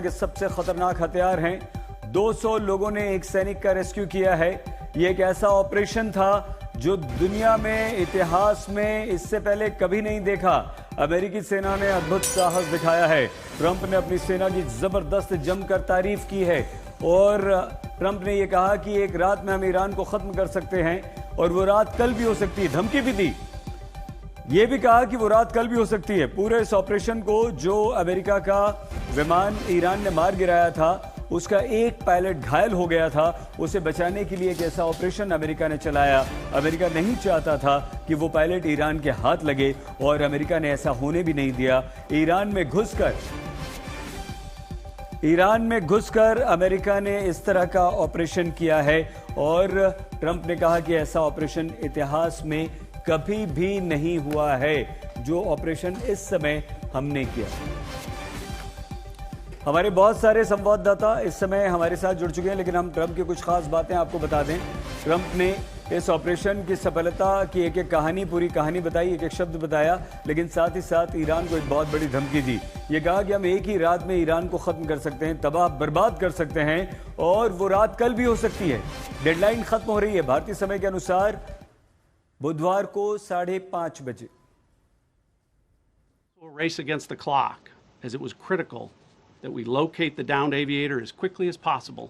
के सबसे खतरनाक हथियार हैं। 200 लोगों ने एक सैनिक का रेस्क्यू किया है। ये एक ऐसा ऑपरेशन था जो दुनिया में इतिहास में इससे पहले कभी नहीं देखा। अमेरिकी सेना ने अद्भुत साहस दिखाया है। ट्रंप ने अपनी सेना की जबरदस्त जमकर तारीफ की है और ट्रंप ने यह कहा कि एक रात में हम ईरान को खत्म कर सकते हैं और वो रात कल भी हो सकती है। धमकी भी दी, यह भी कहा कि वो रात कल भी हो सकती है। पूरे इस ऑपरेशन को जो अमेरिका का विमान ईरान ने मार गिराया था, उसका एक पायलट घायल हो गया था। उसे बचाने के लिए एक ऐसा ऑपरेशन अमेरिका ने चलाया। अमेरिका नहीं चाहता था कि वो पायलट ईरान के हाथ लगे और अमेरिका ने ऐसा होने भी नहीं दिया। ईरान में घुसकर अमेरिका ने इस तरह का ऑपरेशन किया है और ट्रंप ने कहा कि ऐसा ऑपरेशन इतिहास में कभी भी नहीं हुआ है जो ऑपरेशन इस समय हमने किया। हमारे बहुत सारे संवाददाता इस समय हमारे साथ जुड़ चुके हैं, लेकिन हम ट्रंप की कुछ खास बातें आपको बता दें। ट्रंप ने इस ऑपरेशन की सफलता की एक एक कहानी, पूरी कहानी बताई, एक एक शब्द बताया, लेकिन साथ ही साथ ईरान को एक बहुत बड़ी धमकी दी। ये कहा कि हम एक ही रात में ईरान को खत्म कर सकते हैं, तबाह बर्बाद कर सकते हैं और वो रात कल भी हो सकती है। डेडलाइन खत्म हो रही है भारतीय समय के अनुसार बुधवार को 5:30 बजे। Race against the clock, as it was critical that we locate the downed aviator as quickly as possible,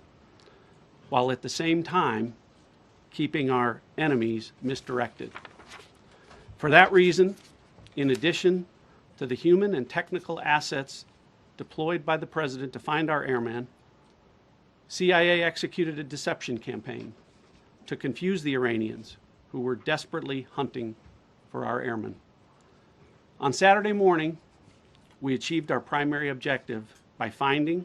while at the same time keeping our enemies misdirected. For that reason, in addition to the human and technical assets deployed by the President to find our airman, CIA executed a deception campaign to confuse the Iranians who were desperately hunting for our airmen. On Saturday morning, we achieved our primary objective by finding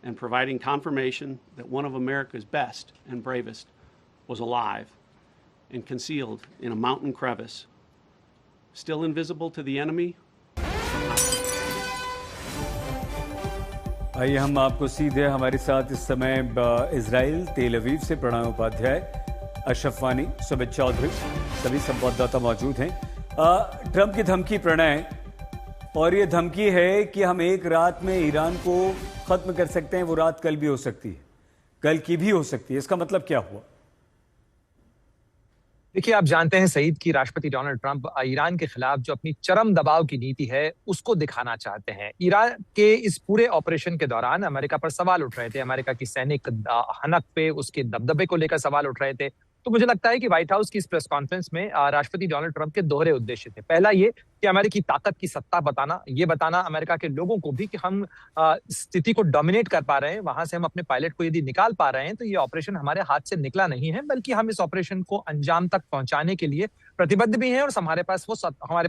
and providing confirmation that one of America's best and bravest was alive and concealed in a mountain crevice, still invisible to the enemy. आइए हम आपको सीधे हमारे साथ इस समय Israel तेल अवीव से प्रणय उपाध्याय, अशरफ वानी, सुमित चौधरी, सभी संवाददाता मौजूद हैं। ट्रंप की धमकी प्रणय, और ये धमकी है कि हम एक रात में ईरान को खत्म कर सकते हैं, वो रात कल भी हो सकती है, कल की भी हो सकती है। इसका मतलब क्या हुआ? देखिए, आप जानते हैं सईद कि राष्ट्रपति डोनाल्ड ट्रंप ईरान के खिलाफ जो अपनी चरम दबाव की नीति है उसको दिखाना चाहते हैं। ईरान के इस पूरे ऑपरेशन के दौरान अमेरिका पर सवाल उठ रहे थे, अमेरिका की सैनिक हनक पे, उसके दबदबे को लेकर सवाल उठ रहे थे। तो मुझे लगता है कि व्हाइट हाउस की इस प्रेस कॉन्फ्रेंस में राष्ट्रपति डोनाल्ड ट्रंप के दोहरे उद्देश्य थे। पहला ये कि अमेरिकी ताकत की सत्ता बताना, ये बताना अमेरिका के लोगों को भी कि हम स्थिति को डोमिनेट कर पा रहे हैं, वहां से हम अपने पायलट को यदि निकाल पा रहे हैं तो ये ऑपरेशन हमारे हाथ से निकला नहीं है, बल्कि हम इस ऑपरेशन को अंजाम तक पहुंचाने के लिए प्रतिबद्ध भी हैं और हमारे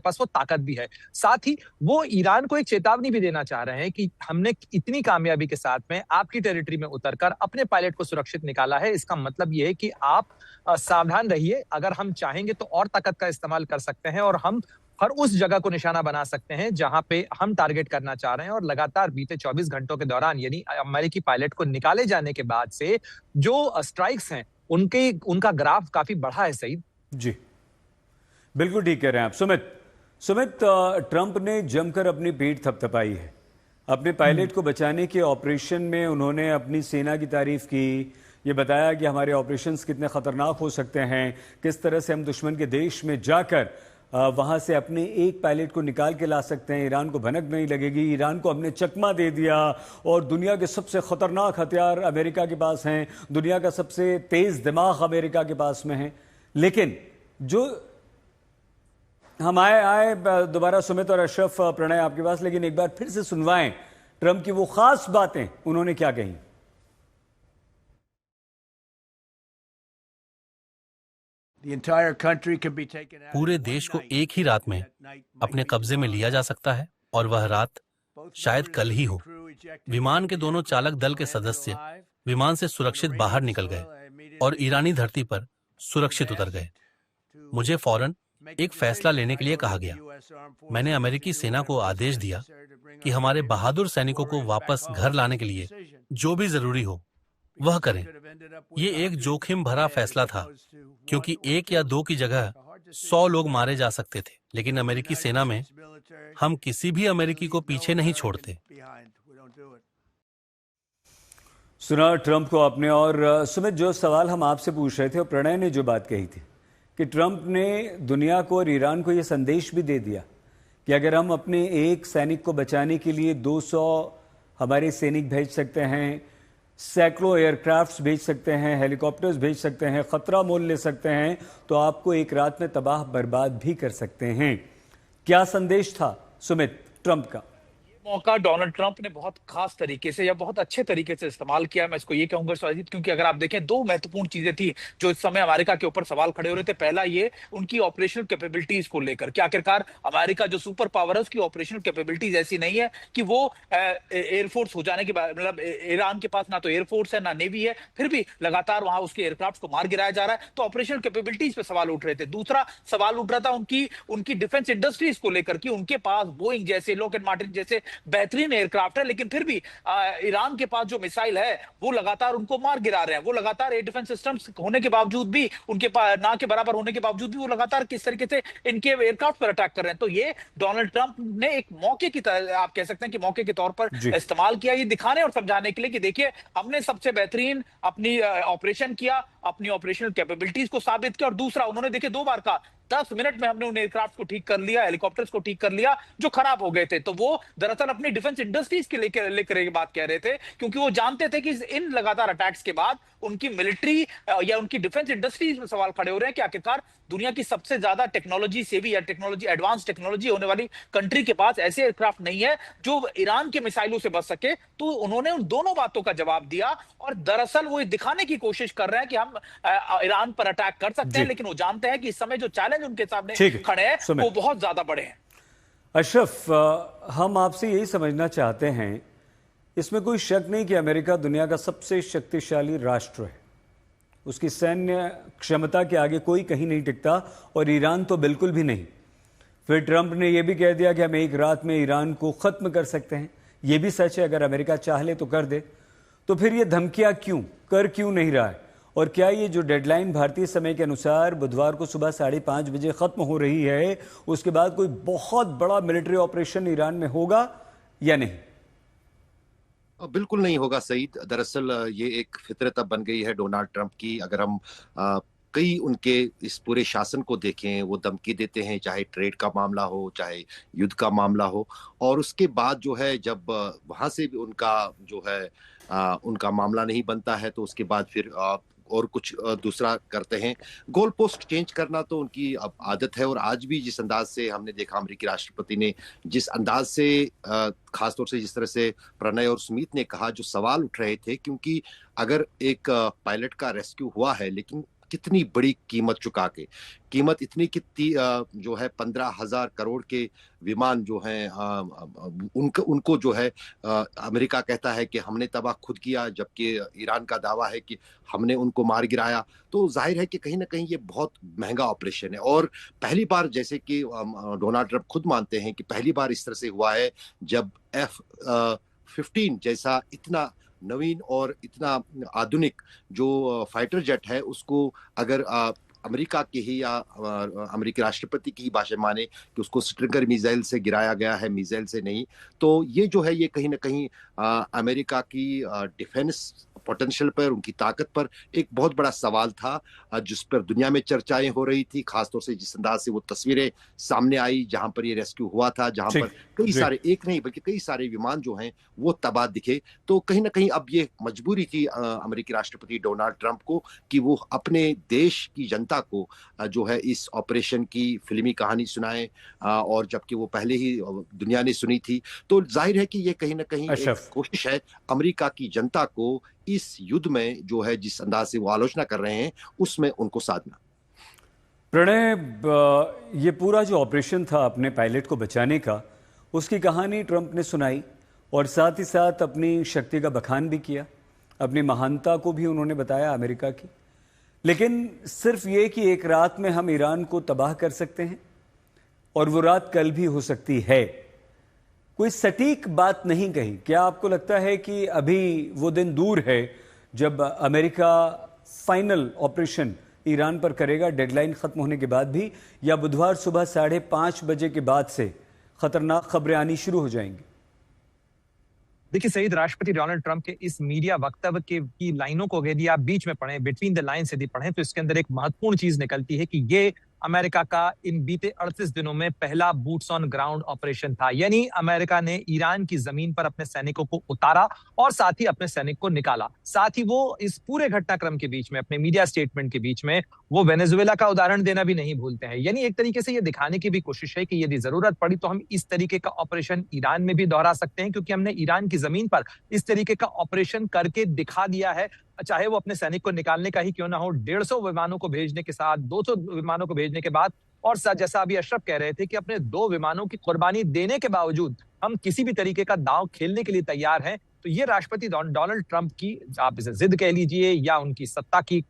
पास वो ताकत भी है। साथ ही वो ईरान को एक चेतावनी भी देना चाह रहे हैं कि हमने इतनी कामयाबी के साथ में आपकी टेरिटरी में उतरकर अपने पायलट को सुरक्षित निकाला है। इसका मतलब ये है कि आप सावधान रहिए, अगर हम चाहेंगे तो और ताकत का इस्तेमाल कर सकते हैं और हम हर उस जगह को निशाना बना सकते हैं जहां पे हम टारगेट करना चाह रहे हैं। और लगातार बीते 24 घंटों के दौरान, यानी अमेरिकी पायलट को निकाले जाने के बाद से जो स्ट्राइक्स हैं उनका ग्राफ काफी बढ़ा है। सही जी, बिल्कुल ठीक कह रहे हैं आप। सुमित, ट्रंप ने जमकर अपनी पीठ थपथपाई है। अपने पायलट को बचाने के ऑपरेशन में उन्होंने अपनी सेना की तारीफ की, ये बताया कि हमारे ऑपरेशंस कितने खतरनाक हो सकते हैं, किस तरह से हम दुश्मन के देश में जाकर वहां से अपने एक पायलट को निकाल के ला सकते हैं, ईरान को भनक नहीं लगेगी। ईरान को हमने चकमा दे दिया और दुनिया के सबसे खतरनाक हथियार अमेरिका के पास हैं, दुनिया का सबसे तेज दिमाग अमेरिका के पास में है। लेकिन जो हम आए दोबारा सुमित और अशरफ, प्रणय आपके पास, लेकिन एक बार फिर से सुनवाएं ट्रंप की वो खास बातें, उन्होंने क्या कही। पूरे देश को एक ही रात में अपने कब्जे में लिया जा सकता है और वह रात शायद कल ही हो। विमान के दोनों चालक दल के सदस्य विमान से सुरक्षित बाहर निकल गए और ईरानी धरती पर सुरक्षित उतर गए। मुझे फौरन एक फैसला लेने के लिए कहा गया। मैंने अमेरिकी सेना को आदेश दिया कि हमारे बहादुर सैनिकों को वापस घर लाने के लिए जो भी जरूरी हो वह करें। ये एक जोखिम भरा फैसला था, क्योंकि 1 या 2 की जगह 100 लोग मारे जा सकते थे, लेकिन अमेरिकी सेना में हम किसी भी अमेरिकी को पीछे नहीं छोड़ते। सुना ट्रंप को आपने। और सुमित, जो सवाल हम आपसे पूछ रहे थे और प्रणय ने जो बात कही थी कि ट्रंप ने दुनिया को और ईरान को यह संदेश भी दे दिया कि अगर हम अपने एक सैनिक को बचाने के लिए 200 हमारे सैनिक भेज सकते हैं, सैकड़ों एयरक्राफ्ट्स भेज सकते हैं, हेलीकॉप्टर्स भेज सकते हैं, खतरा मोल ले सकते हैं, तो आपको एक रात में तबाह बर्बाद भी कर सकते हैं। क्या संदेश था सुमित ट्रंप का? मौका डोनाल्ड ट्रंप ने बहुत खास तरीके से या बहुत अच्छे तरीके से इस्तेमाल किया, मैं इसको ये कहूंगा स्वाजीत, क्योंकि अगर आप देखें दो महत्वपूर्ण चीजें थी जो इस समय अमेरिका के ऊपर सवाल खड़े हो रहे थे। पहला ये उनकी ऑपरेशनल कैपेबिलिटीज को लेकर कि आखिरकार अमेरिका जो सुपर पावर है उसकी ऑपरेशनल कैपेबिलिटीज ऐसी नहीं है कि वो एयरफोर्स हो जाने के बाद, मतलब ईरान के पास ना तो एयरफोर्स है ना नेवी है, फिर भी लगातार वहां उसके एयरक्राफ्ट को मार गिराया जा रहा है, तो ऑपरेशनल कैपेबिलिटीज पे सवाल उठ रहे थे। दूसरा सवाल उठ रहा था उनकी डिफेंस इंडस्ट्रीज को लेकर कि उनके पास बोइंग जैसे, लॉकहीड मार्टिन जैसे बेहतरीन एयरक्राफ्ट है, लेकिन फिर भी ईरान के पास जो मिसाइल है वो लगातार उनको मार गिरा रहे हैं। वो लगातार एयर डिफेंस सिस्टम्स होने के बावजूद भी, उनके पास ना के बराबर होने के बावजूद भी वो लगातार किस तरीके से इनके एयरक्राफ्ट पर अटैक कर रहे हैं। तो ये डोनाल्ड ट्रंप ने एक मौके की तरह, आप कह सकते हैं कि मौके के तौर पर इस्तेमाल किया, ये दिखाने और समझाने के लिए कि देखिए हमने सबसे बेहतरीन अपनी ऑपरेशन किया, अपनी ऑपरेशनल कैपेबिलिटीज को साबित किया। और दूसरा, उन्होंने देखिए 2 बार कहा 10 मिनट में हमने उन एयरक्राफ्ट को ठीक कर लिया, हेलीकॉप्टर्स को ठीक कर लिया जो खराब हो गए थे। तो वो दरअसल अपनी डिफेंस इंडस्ट्रीज के लेकर एक बात कह रहे थे, क्योंकि वो जानते थे कि इन लगातार अटैक्स के बाद उनकी मिलिट्री या उनकी डिफेंस इंडस्ट्रीज में सवाल खड़े हो रहे हैं कि आखिरकार दुनिया की सबसे ज्यादा टेक्नोलॉजी से भी या टेक्नोलॉजी एडवांस टेक्नोलॉजी होने वाली कंट्री के पास ऐसे एयरक्राफ्ट नहीं है जो ईरान के मिसाइलों से बच सके। तो उन्होंने उन दोनों बातों का जवाब दिया और दरअसल वो दिखाने की कोशिश कर रहे हैं कि हम ईरान पर अटैक कर सकते हैं, लेकिन वो जानते हैं कि इस समय जो चैलेंज उनके सामने खड़े हैं वो बहुत ज्यादा बड़े हैं। अशरफ, हम आपसे यही समझना चाहते हैं, इसमें कोई शक नहीं कि अमेरिका दुनिया का सबसे शक्तिशाली राष्ट्र है, उसकी सैन्य क्षमता के आगे कोई कहीं नहीं टिकता, और ईरान तो बिल्कुल भी नहीं। फिर ट्रंप ने यह भी कह दिया कि हम एक रात में ईरान को खत्म कर सकते हैं। यह भी सच है, अगर अमेरिका चाह ले तो कर दे। तो फिर ये धमकियां क्यों नहीं रहा है? और क्या ये जो डेडलाइन भारतीय समय के अनुसार बुधवार को सुबह 5:30 बजे खत्म हो रही है, उसके बाद कोई बहुत बड़ा मिलिट्री ऑपरेशन ईरान में होगा या नहीं? बिल्कुल नहीं होगा सईद। दरअसल ये एक फितरत अब बन गई है डोनाल्ड ट्रंप की। अगर हम कई उनके इस पूरे शासन को देखें, वो धमकी देते हैं, चाहे ट्रेड का मामला हो, चाहे युद्ध का मामला हो, और उसके बाद जो है जब वहां से भी उनका जो है उनका मामला नहीं बनता है तो उसके बाद फिर और कुछ दूसरा करते हैं। गोल पोस्ट चेंज करना तो उनकी अब आदत है। और आज भी जिस अंदाज से हमने देखा, अमेरिकी राष्ट्रपति ने जिस अंदाज से खासतौर से जिस तरह से प्रणय और सुमित ने कहा, जो सवाल उठ रहे थे, क्योंकि अगर एक पायलट का रेस्क्यू हुआ है, लेकिन कितनी बड़ी कीमत चुका के, कीमत इतनी कितनी जो है 15,000 करोड़ के विमान जो हैं उनको जो है अमेरिका कहता है कि हमने तबाह खुद किया, जबकि ईरान का दावा है कि हमने उनको मार गिराया। तो जाहिर है कि कहीं ना कहीं ये बहुत महंगा ऑपरेशन है। और पहली बार, जैसे कि डोनाल्ड ट्रंप खुद मानते हैं कि पहली बार इस तरह से हुआ है जब F-15 जैसा इतना नवीन और इतना आधुनिक जो फाइटर जेट है, उसको अगर अमेरिका की ही या अमेरिकी राष्ट्रपति की ही भाषा माने कि उसको स्ट्रिंगर मिसाइल से गिराया गया है, मिसाइल से नहीं, तो ये जो है ये कहीं ना कहीं अमेरिका की डिफेंस पोटेंशियल पर, उनकी ताकत पर एक बहुत बड़ा सवाल था, जिस पर दुनिया में चर्चाएं हो रही थी। खासतौर से जिस अंदाज से वो तस्वीरें सामने आई जहां पर ये रेस्क्यू हुआ था, जहां पर कई सारे, एक नहीं बल्कि कई सारे विमान जो हैं वो तबाह दिखे। तो कहीं ना कहीं अब ये मजबूरी थी अमेरिकी राष्ट्रपति डोनाल्ड ट्रंप को कि वो अपने देश की जनता को जो है इस ऑपरेशन की फिल्मी कहानी सुनाए, और जबकि वो पहले ही दुनिया ने सुनी थी। तो जाहिर है कि ये कहीं ना कहीं एक कोशिश है अमेरिका की जनता को इस युद्ध में जो है जिस अंदाज से वो आलोचना कर रहे हैं उसमें उनको साधना। प्रणय, ये पूरा जो ऑपरेशन था अपने पायलट को बचाने का, उसकी कहानी ट्रंप ने सुनाई और साथ ही साथ अपनी शक्ति का बखान भी किया, अपनी महानता को भी उन्होंने बताया अमेरिका की। लेकिन सिर्फ ये कि एक रात में हम ईरान को तबाह कर सकते हैं और वो रात कल भी हो सकती है, कोई सटीक बात नहीं कही। क्या आपको लगता है कि अभी वो दिन दूर है जब अमेरिका फाइनल ऑपरेशन ईरान पर करेगा, डेडलाइन खत्म होने के बाद भी, या बुधवार सुबह 5:30 बजे के बाद से खतरनाक खबरें आनी शुरू हो जाएंगी? देखिए सईद, राष्ट्रपति डोनाल्ड ट्रंप के इस मीडिया वक्तव्य की लाइनों को यदि आप बीच में पढ़ें, बिटवीन द लाइन्स यदि पढ़ें, तो इसके अंदर एक महत्वपूर्ण चीज निकलती है कि ये अमेरिका का इन बीते 38 दिनों में पहला बूट्स ऑन ग्राउंड ऑपरेशन था। यानी अमेरिका ने ईरान की जमीन पर अपने सैनिकों को उतारा और साथ ही अपने सैनिक को निकाला। साथ ही वो इस पूरे घटनाक्रम के बीच में, अपने मीडिया स्टेटमेंट के बीच में, वो वेनेजुएला का उदाहरण देना भी नहीं भूलते हैं। यानी एक तरीके से ये दिखाने की भी कोशिश है कि यदि जरूरत पड़ी तो हम इस तरीके का ऑपरेशन ईरान में भी दोहरा सकते हैं, क्योंकि हमने ईरान की जमीन पर इस तरीके का ऑपरेशन करके दिखा दिया है। चाहे वो अपने सैनिक को निकालने का ही क्यों ना हो, 150 विमानों को भेजने के साथ, 200 विमानों को भेजने के बाद, और जैसा अभी अशरफ कह रहे थे कि अपने 2 विमानों की कुर्बानी देने के बावजूद हम किसी भी तरीके का दांव खेलने के लिए तैयार हैं। तो ये राष्ट्रपति डोनाल्ड ट्रंप की, आप इसे जिद कह लीजिए या उनकी सत्ता की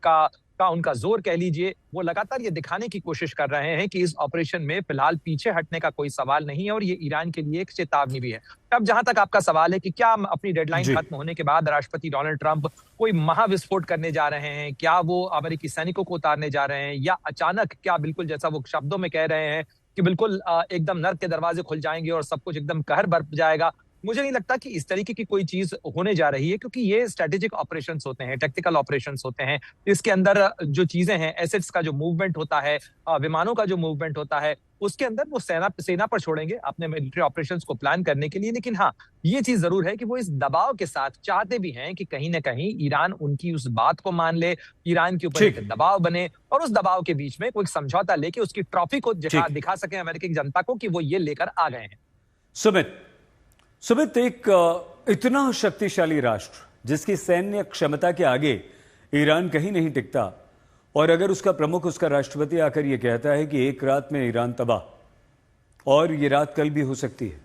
का उनका जोर कह लीजिए, वो लगातार ये दिखाने की कोशिश कर रहे हैं कि इस ऑपरेशन में फिलहाल पीछे हटने का कोई सवाल नहीं है और ये ईरान के लिए एक चेतावनी भी है। अब जहां तक आपका सवाल है कि क्या अपनी डेडलाइन खत्म होने के बाद राष्ट्रपति डोनाल्ड ट्रंप कोई महाविस्फोट करने जा रहे हैं, क्या वो अमेरिकी सैनिकों को उतारने जा रहे हैं, या अचानक, क्या बिल्कुल जैसा वो शब्दों में कह रहे हैं कि बिल्कुल एकदम नर्क के दरवाजे खुल जाएंगे और सब कुछ एकदम कहर बरप जाएगा, मुझे नहीं लगता कि इस तरीके की कोई चीज होने जा रही है, क्योंकि ये स्ट्रेटेजिक ऑपरेशंस होते हैं, टेक्टिकल ऑपरेशंस होते हैं। इसके अंदर जो चीजें हैं, एसेट्स का जो मूवमेंट होता है, विमानों का जो मूवमेंट होता है, उसके अंदर वो सेना पर छोड़ेंगे अपने मिलिट्री ऑपरेशंस को प्लान करने के लिए। लेकिन हाँ, ये चीज जरूर है कि वो इस दबाव के साथ चाहते भी हैं कि कहीं ना कहीं ईरान उनकी उस बात को मान ले, ईरान के ऊपर एक दबाव बने और उस दबाव के बीच में कोई समझौता लेके उसकी ट्रॉफी को दिखा सके अमेरिकी जनता को कि वो ये लेकर आ गए हैं। सुमित, एक इतना शक्तिशाली राष्ट्र जिसकी सैन्य क्षमता के आगे ईरान कहीं नहीं टिकता, और अगर उसका प्रमुख, उसका राष्ट्रपति आकर यह कहता है कि एक रात में ईरान तबाह, और ये रात कल भी हो सकती है,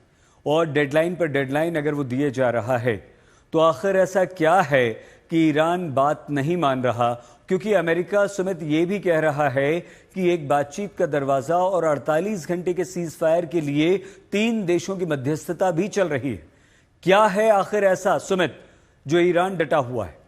और डेडलाइन पर डेडलाइन अगर वो दिए जा रहा है, तो आखिर ऐसा क्या है कि ईरान बात नहीं मान रहा? क्योंकि अमेरिका, सुमित, ये भी कह रहा है कि एक बातचीत का दरवाजा और 48 घंटे के सीज फायर के लिए 3 देशों की मध्यस्थता भी चल रही है। क्या है आखिर ऐसा, सुमित, जो ईरान डटा हुआ है?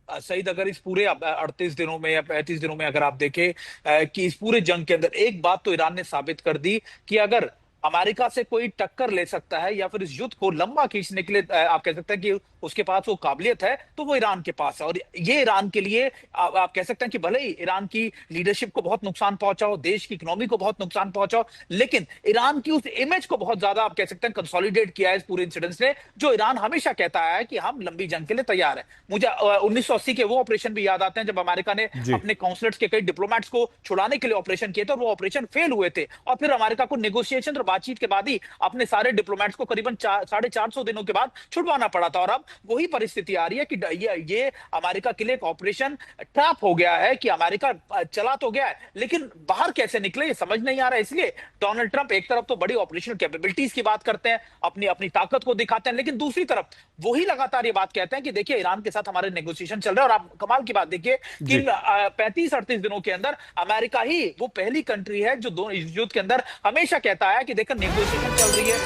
सईद, अगर इस पूरे 38 दिनों में या 35 दिनों में अगर आप देखें कि इस पूरे जंग के अंदर एक बात तो ईरान ने साबित कर दी कि अगर अमेरिका से कोई टक्कर ले सकता है या फिर इस युद्ध को लंबा खींचने के लिए आप कह सकते हैं कि उसके पास वो काबिलियत है, तो वो ईरान के पास है। और ये ईरान के लिए आप कह सकते हैं कि भले ही ईरान की लीडरशिप को बहुत नुकसान पहुंचा हो, देश की इकोनॉमी को बहुत नुकसान पहुंचा हो, लेकिन ईरान की उस इमेज को बहुत ज्यादा आप कह सकते हैं कंसोलिडेट किया है इस पूरे इंसिडेंट ने, जो ईरान हमेशा कहता है कि हम लंबी जंग के लिए तैयार है। मुझे 1980 के वो ऑपरेशन भी याद आते हैं जब अमेरिका ने अपने कॉन्सुलेट्स के कई डिप्लोमेट्स को छुड़ाने के लिए ऑपरेशन किए थे और वो ऑपरेशन फेल हुए थे, और फिर अमेरिका को नेगोशिएशन और बातचीत के बाद ही अपने सारे डिप्लोमेट्स को करीबन 450 दिनों के बाद छुड़वाना पड़ा था। और अब वही परिस्थिति आ रही है कि ये अमेरिका के लिए एक ऑपरेशन ट्रैप हो गया है कि अमेरिका चला तो गया है, लेकिन बाहर कैसे निकले ये समझ नहीं आ रहा है। इसलिए डोनाल्ड ट्रंप एक तरफ तो बड़ी ऑपरेशनल कैपेबिलिटीज की बात करते हैं, अपनी ताकत को दिखाते हैं, लेकिन दूसरी तरफ वही लगातार ये बात कहते हैं कि देखिए ईरान के साथ हमारे नेगोशिएशन चल रहे हैं। और आप कमाल की बात देखिए कि 35-38 दिनों के अंदर अमेरिका ही वो पहली कंट्री है जो दोनों युद्ध के अंदर हमेशा कहता है कि देखो नेगोशिएशन चल रही है,